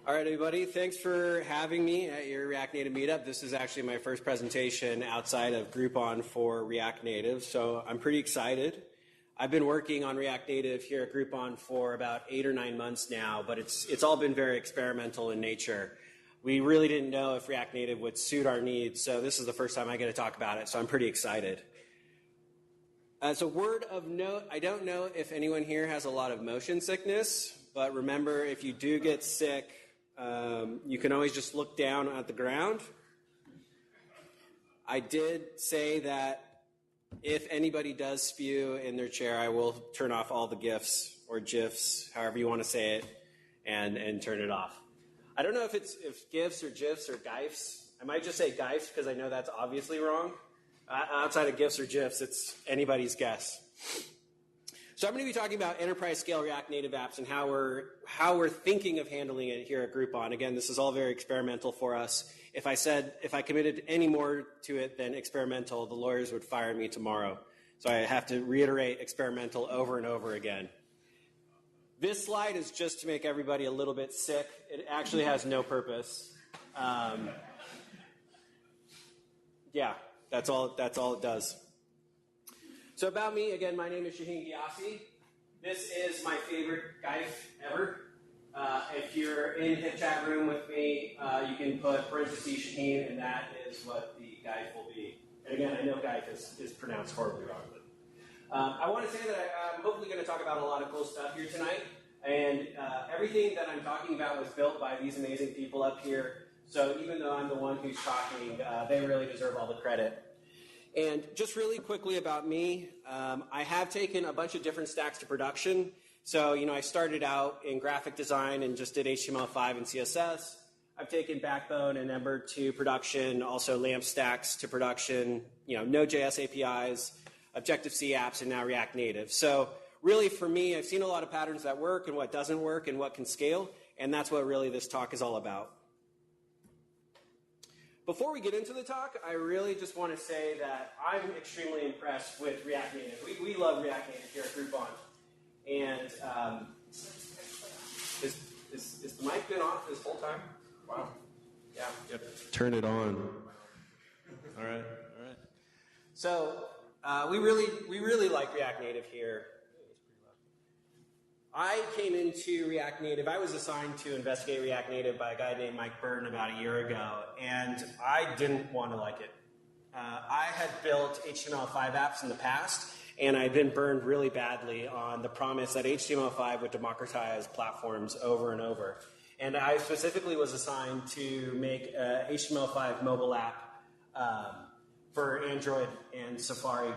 All right, everybody, thanks for having me at your React Native meetup. This is actually my first presentation outside of Groupon for React Native, so I'm pretty excited. I've been working on React Native here at Groupon for about 8 or 9 months now, but it's all been very experimental in nature. We really didn't know if React Native would suit our needs, so this is the first time I get to talk about it, so I'm pretty excited. As a word of note, I don't know if anyone here has a lot of motion sickness, but remember, if you do get sick, you can always just look down at the ground. I did say that if anybody does spew in their chair, I will turn off all the GIFs or GIFs, however you want to say it, and turn it off. I don't know if GIFs or GIFs or GIFs. I might just say GIFs because I know that's obviously wrong. Outside of GIFs or GIFs, it's anybody's guess. So I'm going to be talking about enterprise scale React Native apps and how we're thinking of handling it here at Groupon. Again, this is all very experimental for us. If I committed any more to it than experimental, the lawyers would fire me tomorrow. So I have to reiterate experimental over and over again. This slide is just to make everybody a little bit sick. It actually has no purpose. Yeah, that's all it does. So about me, again, my name is Shaheen Ghiassy. This is my favorite GIF ever. If you're in the chat room with me, you can put parentheses Shaheen, and that is what the GIF will be. And again, I know GIF is pronounced horribly wrong. But, I want to say that I'm hopefully going to talk about a lot of cool stuff here tonight. And everything that I'm talking about was built by these amazing people up here. So even though I'm the one who's talking, they really deserve all the credit. And just really quickly about me, I have taken a bunch of different stacks to production. So, I started out in graphic design and just did HTML5 and CSS. I've taken Backbone and Ember to production, also LAMP stacks to production, Node.js APIs, Objective-C apps, and now React Native. So really for me, I've seen a lot of patterns that work and what doesn't work and what can scale, and that's what really this talk is all about. Before we get into the talk, I really just want to say that I'm extremely impressed with React Native. We love React Native here at Groupon. And is the mic been off this whole time? Wow. Yeah. Yep. Turn it on. All right. So we really like React Native here. I came into React Native, I was assigned to investigate React Native by a guy named Mike Burton about a year ago, and I didn't want to like it. I had built HTML5 apps in the past, and I'd been burned really badly on the promise that HTML5 would democratize platforms over and over. And I specifically was assigned to make an HTML5 mobile app for Android and Safari.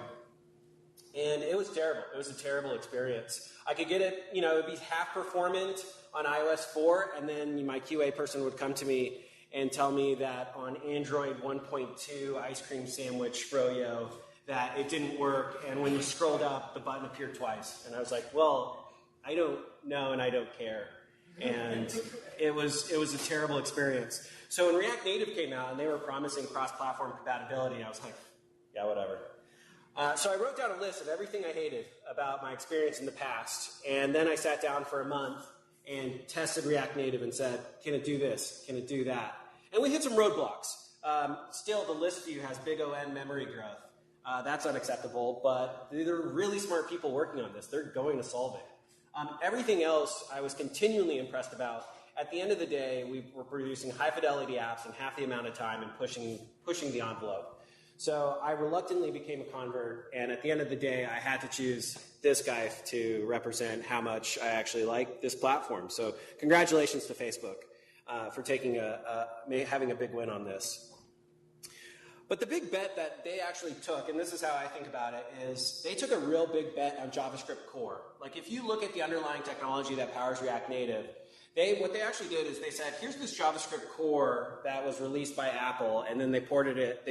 And it was terrible. It was a terrible experience. I could get it, it would be half performant on iOS 4, and then my QA person would come to me and tell me that on Android 1.2 ice cream sandwich froyo that it didn't work, and when you scrolled up, the button appeared twice. And I was like, well, I don't know and I don't care. And it was a terrible experience. So when React Native came out and they were promising cross-platform compatibility, I was like, yeah, whatever. So I wrote down a list of everything I hated about my experience in the past, and then I sat down for a month and tested React Native and said, can it do this? Can it do that? And we hit some roadblocks. Still, the list view has big ON memory growth. That's unacceptable, but there are really smart people working on this. They're going to solve it. Everything else I was continually impressed about. At the end of the day, we were producing high-fidelity apps in half the amount of time and pushing the envelope. So I reluctantly became a convert, and at the end of the day, I had to choose this guy to represent how much I actually like this platform. So congratulations to Facebook for having a big win on this. But the big bet that they actually took, and this is how I think about it, is they took a real big bet on JavaScript core. Like if you look at the underlying technology that powers React Native, what they actually did is they said, here's this JavaScript core that was released by Apple, and then they ported it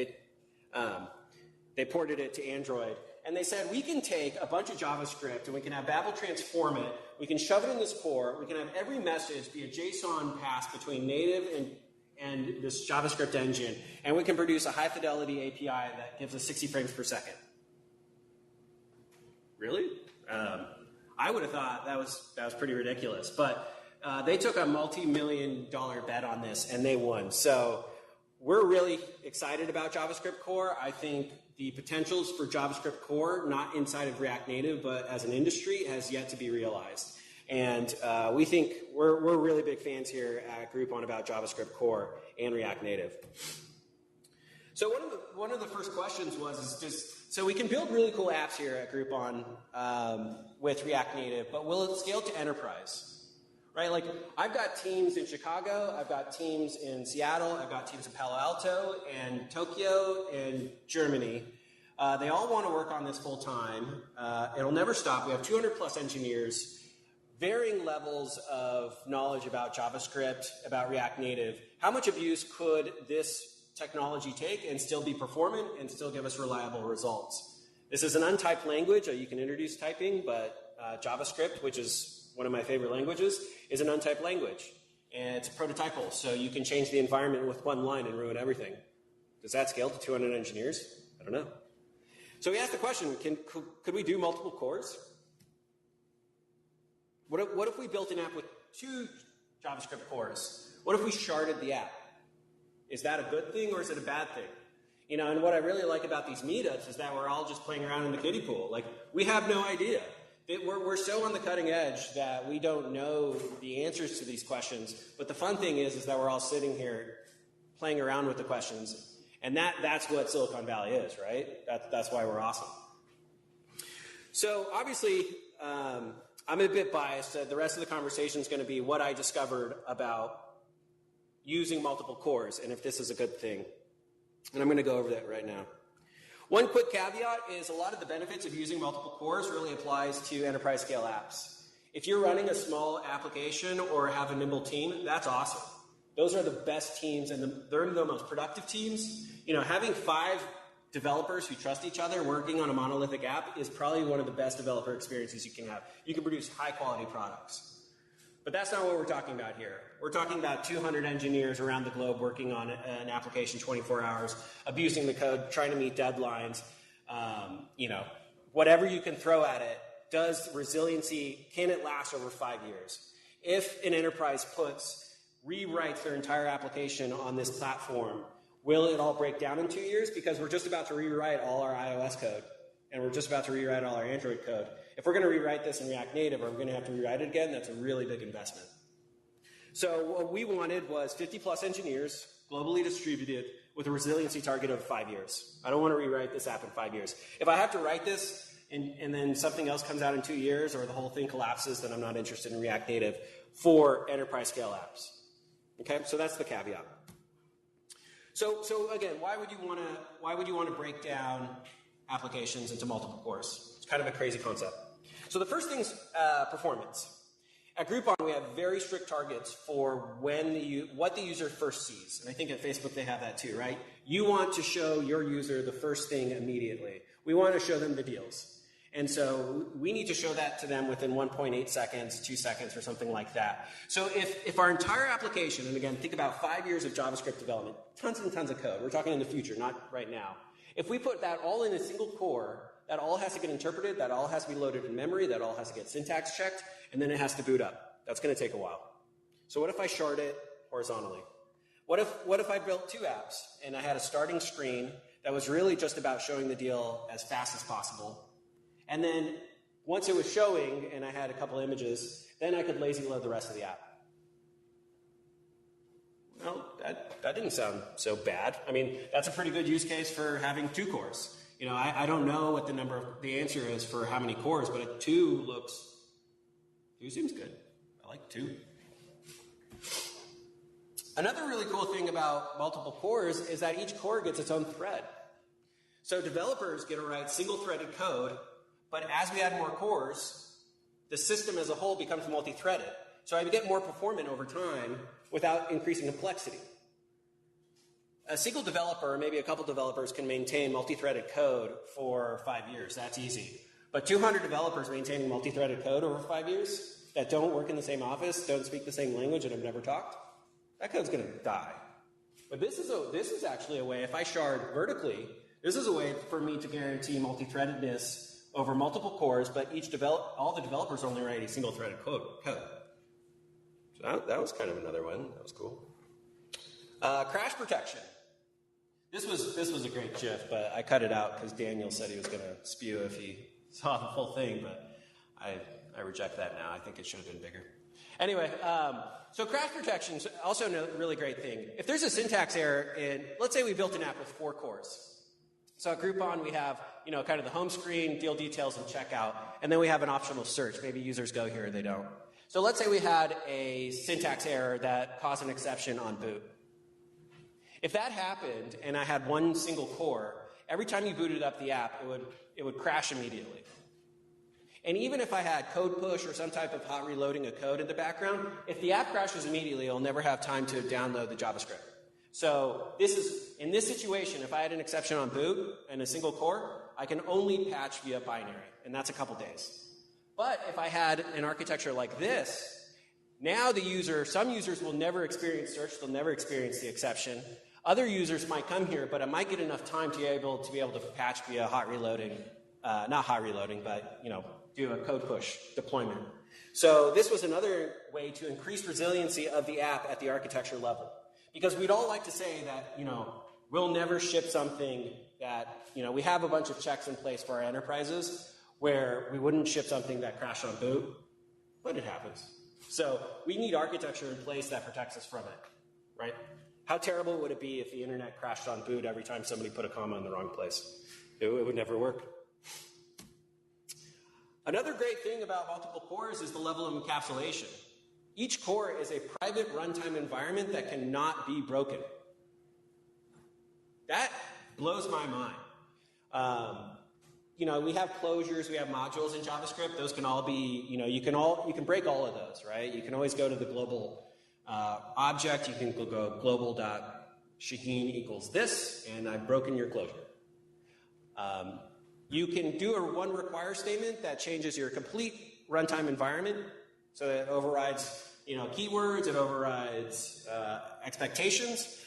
to Android, and they said, we can take a bunch of JavaScript and we can have Babel transform it, we can shove it in this core, we can have every message be a JSON pass between native and this JavaScript engine, and we can produce a high-fidelity API that gives us 60 frames per second. Really? I would have thought that was pretty ridiculous, but They took a multi-million-dollar bet on this, and they won. So we're really excited about JavaScript Core. I think the potentials for JavaScript Core, not inside of React Native, but as an industry, has yet to be realized. And we think we're really big fans here at Groupon about JavaScript Core and React Native. So one of the first questions was so we can build really cool apps here at Groupon with React Native, but will it scale to enterprise? Right? Like, I've got teams in Chicago, I've got teams in Seattle, I've got teams in Palo Alto and Tokyo and Germany. They all want to work on this full time. It'll never stop. We have 200 plus engineers, varying levels of knowledge about JavaScript, about React Native. How much abuse could this technology take and still be performant and still give us reliable results? This is an untyped language. You can introduce typing, but JavaScript, which is one of my favorite languages, is an untyped language. And it's prototypal, so you can change the environment with one line and ruin everything. Does that scale to 200 engineers? I don't know. So we asked the question, could we do multiple cores? What if we built an app with 2 JavaScript cores? What if we sharded the app? Is that a good thing or is it a bad thing? You know, and what I really like about these meetups is that we're all just playing around in the kiddie pool. Like, we have no idea. We're so on the cutting edge that we don't know the answers to these questions. But the fun thing is that we're all sitting here playing around with the questions. And that's what Silicon Valley is, right? That's why we're awesome. So obviously, I'm a bit biased. The rest of the conversation is going to be what I discovered about using multiple cores and if this is a good thing. And I'm going to go over that right now. One quick caveat is a lot of the benefits of using multiple cores really applies to enterprise scale apps. If you're running a small application or have a nimble team, that's awesome. Those are the best teams and they're the most productive teams. You know, having 5 developers who trust each other working on a monolithic app is probably one of the best developer experiences you can have. You can produce high quality products. But that's not what we're talking about here. We're talking about 200 engineers around the globe working on an application 24 hours, abusing the code, trying to meet deadlines. You know, whatever you can throw at it. Does resiliency, can it last over 5 years? If an enterprise rewrites their entire application on this platform, will it all break down in 2 years? Because we're just about to rewrite all our iOS code, and we're just about to rewrite all our Android code. If we're going to rewrite this in React Native, or we're going to have to rewrite it again, that's a really big investment. So what we wanted was 50 plus engineers, globally distributed, with a resiliency target of 5 years. I don't want to rewrite this app in 5 years. If I have to write this and then something else comes out in 2 years or the whole thing collapses, then I'm not interested in React Native for enterprise scale apps. Okay, so that's the caveat. So again, why would you want to break down applications into multiple cores? It's kind of a crazy concept. So the first thing is performance. At Groupon, we have very strict targets for what the user first sees. And I think at Facebook they have that too, right? You want to show your user the first thing immediately. We want to show them the deals. And so we need to show that to them within 1.8 seconds, 2 seconds, or something like that. So if our entire application, and again, think about 5 years of JavaScript development, tons and tons of code. We're talking in the future, not right now. If we put that all in a single core, that all has to get interpreted, that all has to be loaded in memory, that all has to get syntax checked, and then it has to boot up. That's going to take a while. So what if I shard it horizontally? What if I built 2 apps and I had a starting screen that was really just about showing the deal as fast as possible, and then once it was showing and I had a couple images, then I could lazy load the rest of the app? Well, that didn't sound so bad. I mean, that's a pretty good use case for having 2 cores. You know, I don't know what the answer is for how many cores, but 2 seems good. I like 2. Another really cool thing about multiple cores is that each core gets its own thread. So developers get to write single-threaded code, but as we add more cores, the system as a whole becomes multi-threaded. So I get more performant over time without increasing complexity. A single developer, or maybe a couple developers, can maintain multi-threaded code for 5 years. That's easy. But 200 developers maintaining multi-threaded code over 5 years that don't work in the same office, don't speak the same language, and have never talked, that code's going to die. But this is actually a way, if I shard vertically, this is a way for me to guarantee multi-threadedness over multiple cores, but all the developers only write a single-threaded code. So that was kind of another one. That was cool. Crash protection. This was a great GIF, but I cut it out because Daniel said he was going to spew if he saw the full thing, but I reject that now. I think it should have been bigger. Anyway, so crash protection is also a really great thing. If there's a syntax error let's say we built an app with 4 cores. So at Groupon, we have, kind of the home screen, deal details, and checkout, and then we have an optional search. Maybe users go here or they don't. So let's say we had a syntax error that caused an exception on boot. If that happened and I had one single core, every time you booted up the app, it would crash immediately. And even if I had code push or some type of hot reloading of code in the background, if the app crashes immediately, it'll never have time to download the JavaScript. So in this situation, if I had an exception on boot and a single core, I can only patch via binary, and that's a couple days. But if I had an architecture like this, now some users will never experience search, they'll never experience the exception. Other users might come here, but I might get enough time to be able to patch via hot reloading, not hot reloading, but do a code push deployment. So this was another way to increase resiliency of the app at the architecture level. Because we'd all like to say that, we'll never ship something that, we have a bunch of checks in place for our enterprises where we wouldn't ship something that crashed on boot, but it happens. So we need architecture in place that protects us from it, right? How terrible would it be if the internet crashed on boot every time somebody put a comma in the wrong place? It would never work. Another great thing about multiple cores is the level of encapsulation. Each core is a private runtime environment that cannot be broken. That blows my mind. We have closures, we have modules in JavaScript. Those can all be, you can break all of those, right? You can always go to the global object. You can go global.Shaheen equals this, and I've broken your closure. You can do a one require statement that changes your complete runtime environment. So it overrides, keywords, it overrides expectations.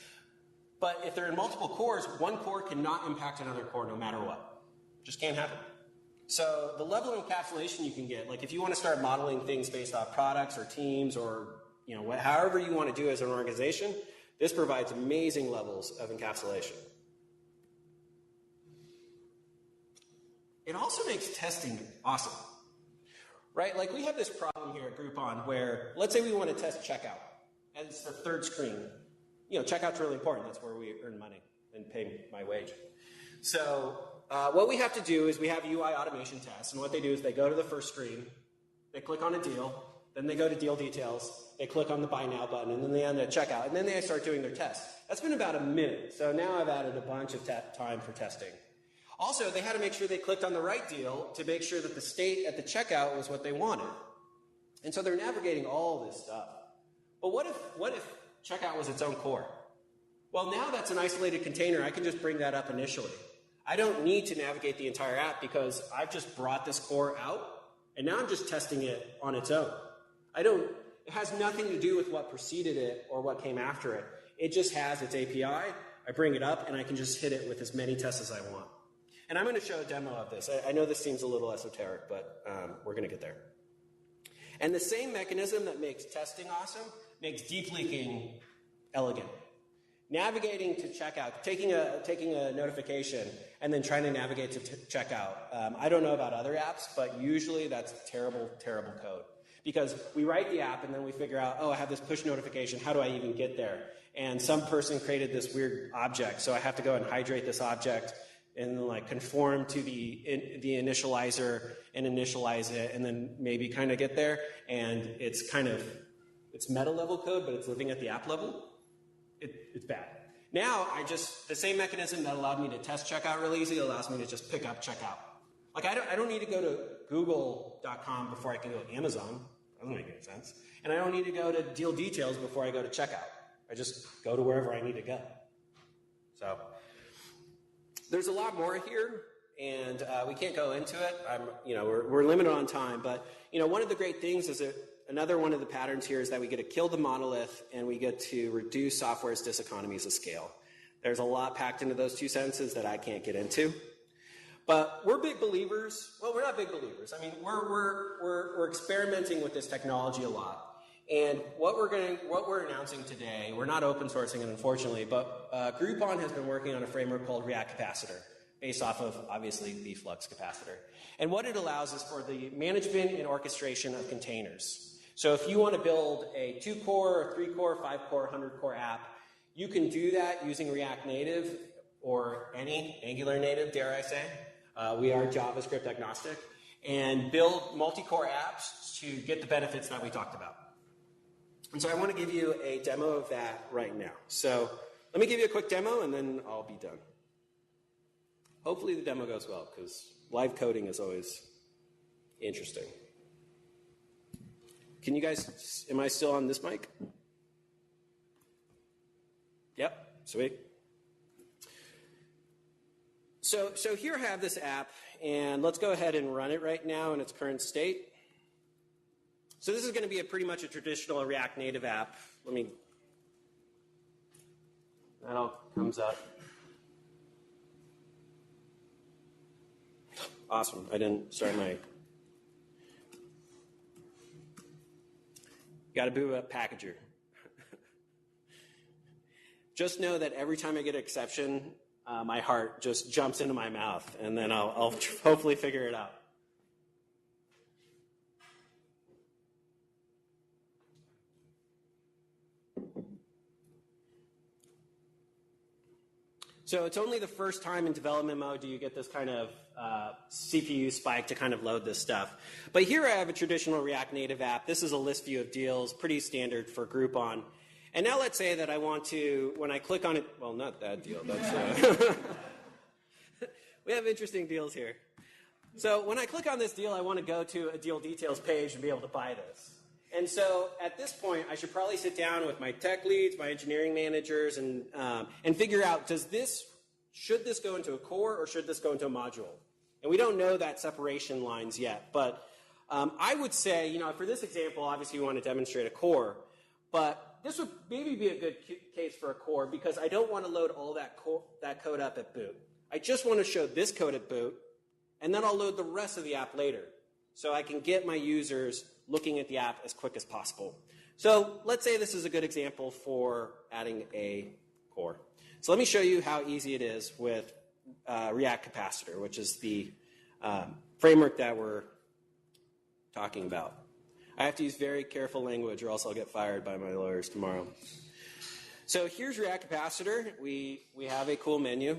But if they're in multiple cores, one core cannot impact another core no matter what. Just can't happen. So the level of encapsulation you can get, like if you want to start modeling things based off products or teams or however you want to do as an organization, this provides amazing levels of encapsulation. It also makes testing awesome. Right? Like we have this problem here at Groupon where, let's say we want to test checkout, and it's the third screen. Checkout's really important. That's where we earn money and pay my wage. So what we have to do is we have UI automation tests, and what they do is they go to the first screen, they click on a deal, then they go to deal details, they click on the buy now button, and then they end at checkout, and then they start doing their test. That's been about a minute, so now I've added a bunch of time for testing. Also, they had to make sure they clicked on the right deal to make sure that the state at the checkout was what they wanted. And so they're navigating all this stuff. But what if checkout was its own core? Well, now that's an isolated container. I can just bring that up initially. I don't need to navigate the entire app because I've just brought this core out, and now I'm just testing it on its own. It has nothing to do with what preceded it or what came after it. It just has its API. I bring it up, and I can just hit it with as many tests as I want. And I'm going to show a demo of this. I know this seems a little esoteric, but we're going to get there. And the same mechanism that makes testing awesome makes deep leaking elegant. Navigating to checkout, taking a notification, and then trying to navigate to checkout. I don't know about other apps, but usually that's terrible, terrible code. Because we write the app, and then we figure out, I have this push notification. How do I even get there? And some person created this weird object, so I have to go and hydrate this object and conform to the initializer and initialize it, and then maybe kind of get there. And it's meta level code, but it's living at the app level. It's bad. Now the same mechanism that allowed me to test checkout really easy allows me to just pick up checkout. I don't need to go to google.com before I can go to Amazon. That doesn't make any sense. And I don't need to go to deal details before I go to checkout. I just go to wherever I need to go. So there's a lot more here, and we can't go into it. We're limited on time, but one of the great things is that another one of the patterns here is that we get to kill the monolith and we get to reduce software's diseconomies of scale. There's a lot packed into those two sentences that I can't get into. But we're big believers. Well, we're not big believers. I mean, we're experimenting with this technology a lot. And what we're announcing today, we're not open sourcing it, unfortunately, but Groupon has been working on a framework called React Capacitor, based off of, obviously, the Flux capacitor. And what it allows is for the management and orchestration of containers. So if you want to build a 2-core, 3-core, 5-core, 100-core app, you can do that using React Native or any Angular native, dare I say. We are JavaScript agnostic. And build multi-core apps to get the benefits that we talked about. And so I want to give you a demo of that right now. So let me give you a quick demo, and then I'll be done. Hopefully the demo goes well, because live coding is always interesting. Can you guys, am I still on this mic? Yep, sweet. So here I have this app, and let's go ahead and run it right now in its current state. So this is going to be pretty much a traditional React Native app. That all comes up. Awesome, I didn't start my... Got to boot up Packager. Just know that every time I get an exception, my heart just jumps into my mouth, and then I'll hopefully figure it out. So it's only the first time in development mode do you get this kind of CPU spike to kind of load this stuff. But here I have a traditional React Native app. This is a list view of deals, pretty standard for Groupon. And now let's say that I want to, when I click on it, well, not that deal. That's we have interesting deals here. So when I click on this deal, I want to go to a deal details page and be able to buy this. And so at this point, I should probably sit down with my tech leads, my engineering managers, and figure out, should this go into a core or should this go into a module? And we don't know that separation lines yet. But I would say, for this example, obviously we want to demonstrate a core. But this would maybe be a good case for a core because I don't want to load all that code up at boot. I just want to show this code at boot, and then I'll load the rest of the app later. So I can get my users looking at the app as quick as possible. So let's say this is a good example for adding a core. So let me show you how easy it is with React Capacitor, which is the framework that we're talking about. I have to use very careful language or else I'll get fired by my lawyers tomorrow. So here's React Capacitor. We have a cool menu.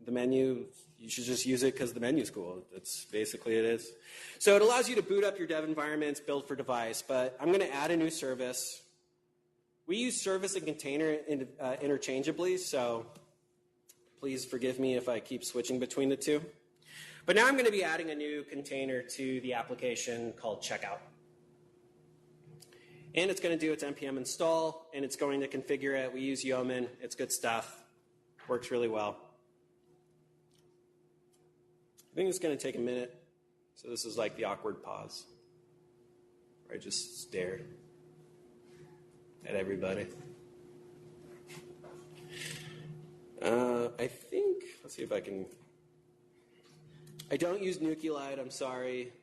The menu, you should just use it because the menu's cool. That's basically it is. So it allows you to boot up your dev environments, build for device, but I'm going to add a new service. We use service and container interchangeably, so please forgive me if I keep switching between the two. But now I'm going to be adding a new container to the application called Checkout. And it's going to do its npm install, and it's going to configure it. We use Yeoman. It's good stuff. Works really well. I think it's going to take a minute. So this is like the awkward pause, where I just stare at everybody. I think, let's see if I can, I don't use Nucleolite, I'm sorry.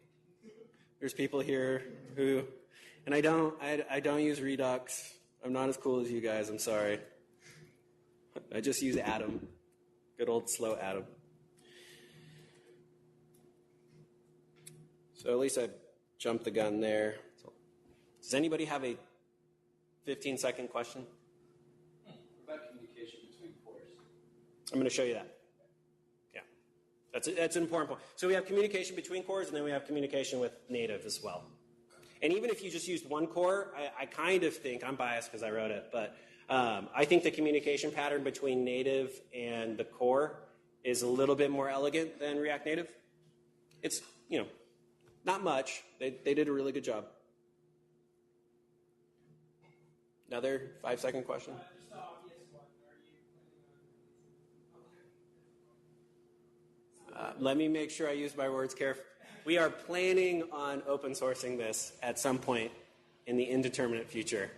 There's people here who, and I don't use Redux. I'm not as cool as you guys, I'm sorry. I just use Atom, good old slow Atom. So at least I jumped the gun there. Does anybody have a 15-second question? What about communication between cores? I'm going to show you that. Yeah, that's an important point. So we have communication between cores, and then we have communication with native as well. And even if you just used one core, I kind of think, I'm biased because I wrote it, but I think the communication pattern between native and the core is a little bit more elegant than React Native. It's, not much. They did a really good job. Another 5-second question? Just the obvious one. Are you Let me make sure I use my words carefully. We are planning on open sourcing this at some point in the indeterminate future.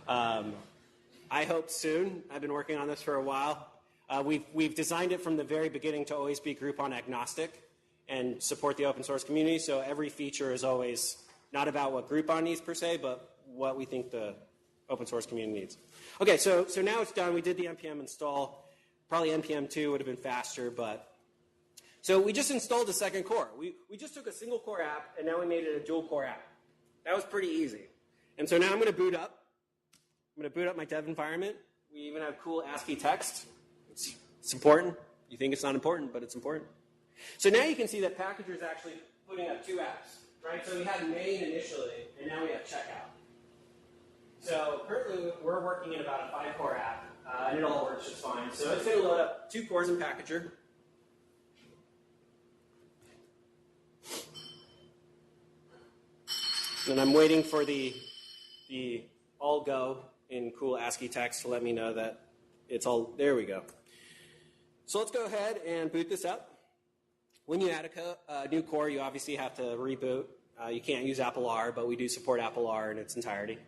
I hope soon. I've been working on this for a while. We've designed it from the very beginning to always be Groupon agnostic and support the open source community. So every feature is always not about what Groupon needs per se, but what we think the open source community needs. Okay, so now it's done. We did the npm install. Probably npm 2 would have been faster, but so we just installed a second core. We just took a single core app, and now we made it a dual core app. That was pretty easy. And so now I'm going to boot up. I'm going to boot up my dev environment. We even have cool ASCII text. It's important. You think it's not important, but it's important. So now you can see that Packager is actually putting up two apps, right? So we had main initially, and now we have checkout. So currently we're working in about a 5-core app, and it all works just fine. So it's going to load up 2 cores in Packager. And I'm waiting for the all go in cool ASCII text to let me know that it's all, there we go. So let's go ahead and boot this up. When you add a new core, you obviously have to reboot. You can't use Apple R, but we do support Apple R in its entirety.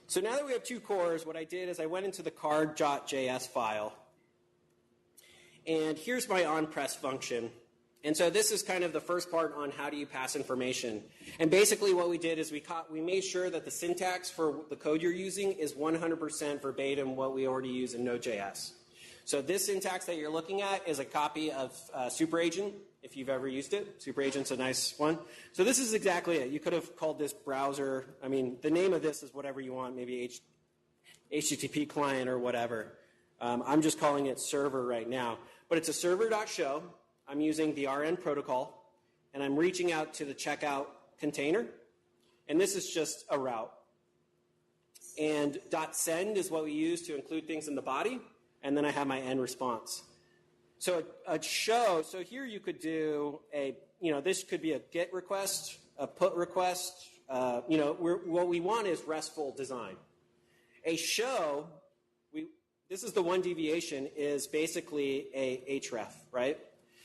So now that we have 2 cores, what I did is I went into the card.js file. And here's my onPress function. And so this is kind of the first part on how do you pass information. And basically what we did is we made sure that the syntax for the code you're using is 100% verbatim what we already use in Node.js. So this syntax that you're looking at is a copy of SuperAgent, if you've ever used it. SuperAgent's a nice one. So this is exactly it. You could have called this browser. I mean, the name of this is whatever you want, maybe HTTP client or whatever. I'm just calling it server right now. But it's a server.show. I'm using the RN protocol, and I'm reaching out to the checkout container. And this is just a route. And .send is what we use to include things in the body. And then I have my end response. So a show, so here you could do this could be a GET request, a PUT request. What we want is RESTful design. A show, this is the one deviation, is basically a href, right?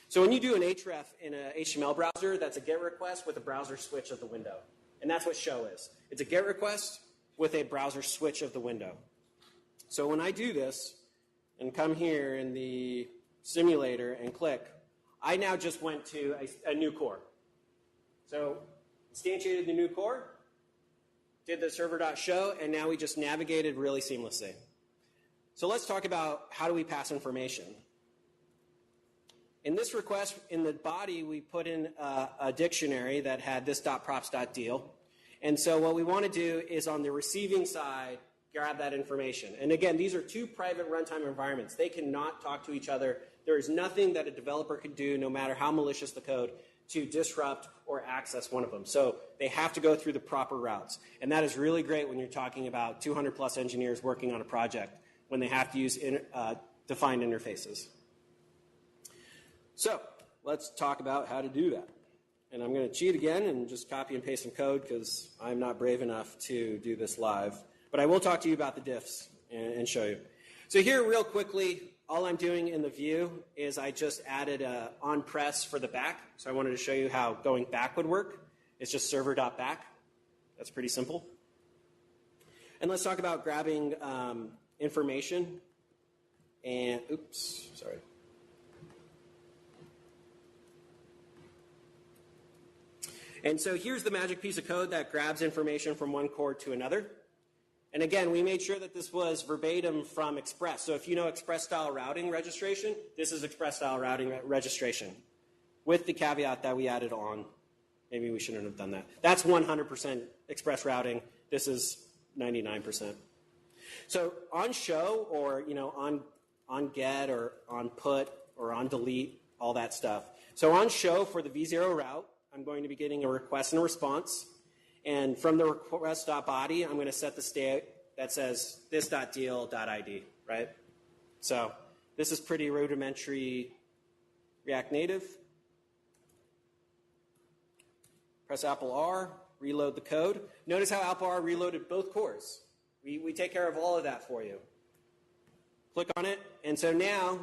So when you do an href in an HTML browser, that's a GET request with a browser switch of the window. And that's what show is. It's a GET request with a browser switch of the window. So when I do this and come here in the simulator and click, I now just went to a new core. So instantiated the new core, did the server.show, and now we just navigated really seamlessly. So let's talk about how do we pass information. In this request, in the body, we put in a dictionary that had this.props.deal. And so what we want to do is on the receiving side, grab that information. And again, these are 2 private runtime environments. They cannot talk to each other. There is nothing that a developer can do, no matter how malicious the code, to disrupt or access one of them. So they have to go through the proper routes. And that is really great when you're talking about 200 plus engineers working on a project, when they have to use defined interfaces. So let's talk about how to do that. And I'm going to cheat again and just copy and paste some code because I'm not brave enough to do this live. But I will talk to you about the diffs and show you. So here, real quickly, all I'm doing in the view is I just added a onPress for the back. So I wanted to show you how going back would work. It's just server.back. That's pretty simple. And let's talk about grabbing information. And, oops, sorry. And so here's the magic piece of code that grabs information from one core to another. And again, we made sure that this was verbatim from Express. So if you know Express style routing registration, this is Express style routing registration with the caveat that we added on. Maybe we shouldn't have done that. That's 100% Express routing. This is 99%. So on show or on get or on put or on delete, all that stuff. So on show for the v0 route, I'm going to be getting a request and a response. And from the request.body, I'm going to set the state that says this.deal.id, right? So this is pretty rudimentary React Native. Press Apple R, reload the code. Notice how Apple R reloaded both cores. We take care of all of that for you. Click on it, and so now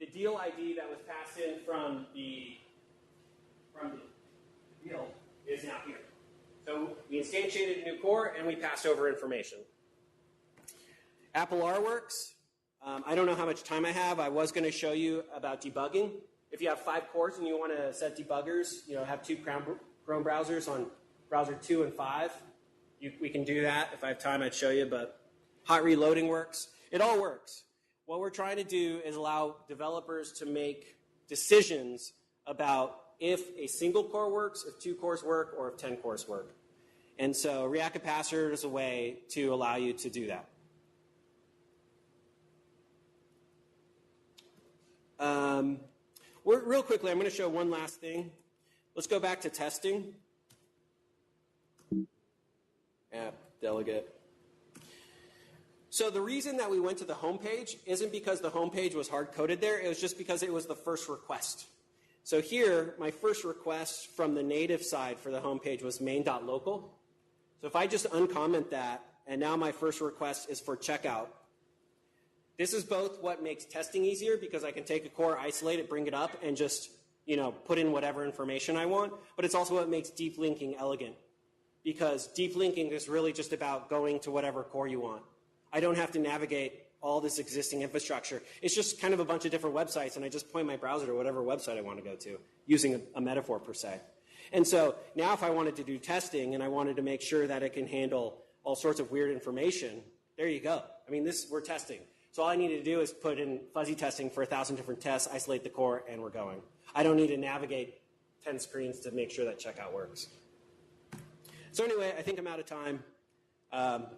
the deal ID that was passed in from the deal is now here. So we instantiated a new core, and we passed over information. Apple R works. I don't know how much time I have. I was going to show you about debugging. if you have 5 cores and you want to set debuggers, have 2 Chrome browsers on browser 2 and 5, we can do that. If I have time, I'd show you, but hot reloading works. It all works. What we're trying to do is allow developers to make decisions about if a single core works, if 2 cores work, or if 10 cores work. And so React Capacitor is a way to allow you to do that. Real quickly, I'm going to show one last thing. Let's go back to testing. App delegate. So the reason that we went to the home page isn't because the home page was hard-coded there. It was just because it was the first request. So here, my first request from the native side for the home page was main.local. So if I just uncomment that, and now my first request is for checkout, this is both what makes testing easier because I can take a core, isolate it, bring it up, and just put in whatever information I want. But it's also what makes deep linking elegant because deep linking is really just about going to whatever core you want. I don't have to navigate all this existing infrastructure. It's just kind of a bunch of different websites, and I just point my browser to whatever website I want to go to using a metaphor per se. And so now if I wanted to do testing and I wanted to make sure that it can handle all sorts of weird information, there you go. I mean, we're testing. So all I need to do is put in fuzzy testing for 1,000 different tests, isolate the core, and we're going. I don't need to navigate 10 screens to make sure that checkout works. So anyway, I think I'm out of time.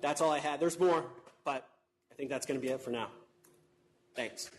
That's all I had. There's more, but I think that's going to be it for now. Thanks.